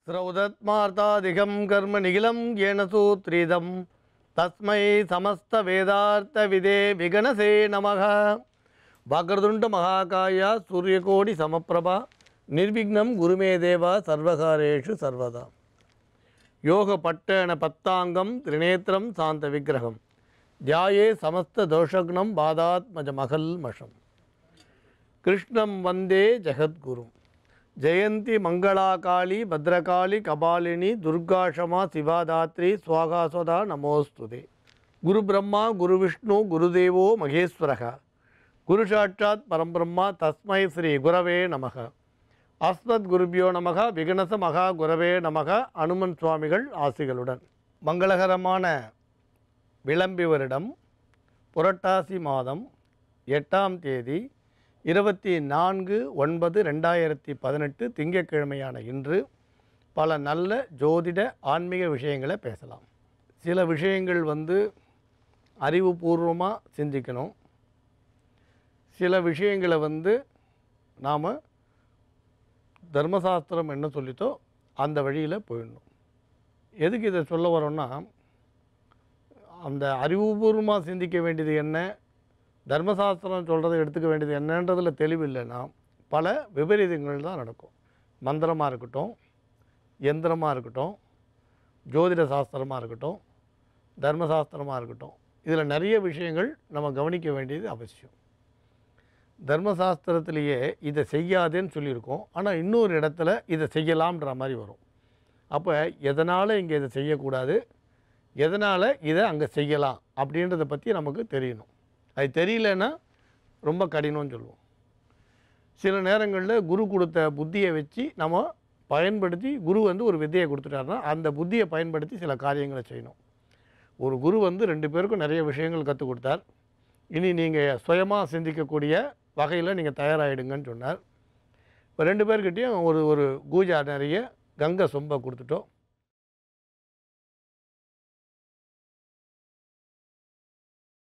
ஸ்ரௌதத்மார்த்தாதிகம் கர்ம நிகிலம் ஏன சூத்ரிதம் தஸ்மை சமஸ்த வேதார்த்த விதே விகனசே நமக. வக்ரதுண்ட மகாகாயா சூரியகோடி சமப்பிரபா நிர்விக்னம் குருமே தேவா சர்வகாரேஷு சர்வதா. யோக பட்டன பத்தாங்கம் திரிநேத்திரம் சாந்த விக்கிரகம் தியாயே சமஸ்த தோஷக்னம் பாதாத்மஜ மகள் மஷம். கிருஷ்ணம் வந்தே ஜெகத்குரும் ஜெயந்தி மங்களாகாளி பத்ரகாளி கபாலினி துர்காஷமா சிவாதாத்ரி ஸ்வாகாஸ்வதா நமோஸ்துதே. குரு பிரம்மா குரு விஷ்ணு குருதேவோ மகேஸ்வரக குரு சாட்சாத் பரம்பிரம்மா தஸ்மை ஸ்ரீ குரவே நமக. அஸ்மத் குருபியோ நமக விகனச மகா குரவே நமக. அனுமன் சுவாமிகள் ஆசிகளுடன். மங்களகரமான விளம்பி வருடம் புரட்டாசி மாதம் 8ஆம் தேதி 24/9/2018 திங்கட்கிழமையான இன்று பல நல்ல ஜோதிட ஆன்மீக விஷயங்களை பேசலாம். சில விஷயங்கள் அறிவுபூர்வமாக சிந்திக்கணும். சில விஷயங்களை நாம் தர்மசாஸ்திரம் என்ன சொல்லித்தோ அந்த வழியில் போயிடணும். எதுக்கு இதை சொல்ல வரோன்னா, அந்த அறிவுபூர்வமாக சிந்திக்க வேண்டியது என்ன, தர்மசாஸ்திரம் சொல்கிறத எடுத்துக்க வேண்டியது என்னன்றதில் தெளிவில்லைன்னா பல விபரீதங்கள் தான் நடக்கும். மந்திரமாக இருக்கட்டும், எந்திரமாக இருக்கட்டும், ஜோதிட சாஸ்திரமாக இருக்கட்டும், தர்மசாஸ்திரமாக இருக்கட்டும், இதில் நிறைய விஷயங்கள் நம்ம கவனிக்க வேண்டியது அவசியம். தர்மசாஸ்திரத்திலேயே இதை செய்யாதேன்னு சொல்லியிருக்கோம், ஆனால் இன்னொரு இடத்துல இதை செய்யலாம்ன்ற மாதிரி வரும். அப்போ எதனால் இங்கே இதை செய்யக்கூடாது, எதனால் இதை அங்கே செய்யலாம் அப்படின்றத பற்றி நமக்கு தெரியணும். அது தெரியலன்னா ரொம்ப கடினம்னு சொல்லுவோம். சில நேரங்களில் குரு கொடுத்த புத்தியை வச்சு நம்ம பயன்படுத்தி, குரு ஒரு வித்தையை கொடுத்துட்டாருன்னா அந்த புத்தியை பயன்படுத்தி சில காரியங்களை செய்யணும். ஒரு குரு 2 பேருக்கும் நிறைய விஷயங்கள் கற்றுக் கொடுத்தார். இனி நீங்கள் சுயமாக சிந்திக்கக்கூடிய வகையில் நீங்கள் தயாராகிடுங்கன்னு சொன்னார். இப்போ 2 பேர்கிட்டையும் ஒரு கூஜா நிறைய கங்கை சொம்பை கொடுத்துட்டோம்.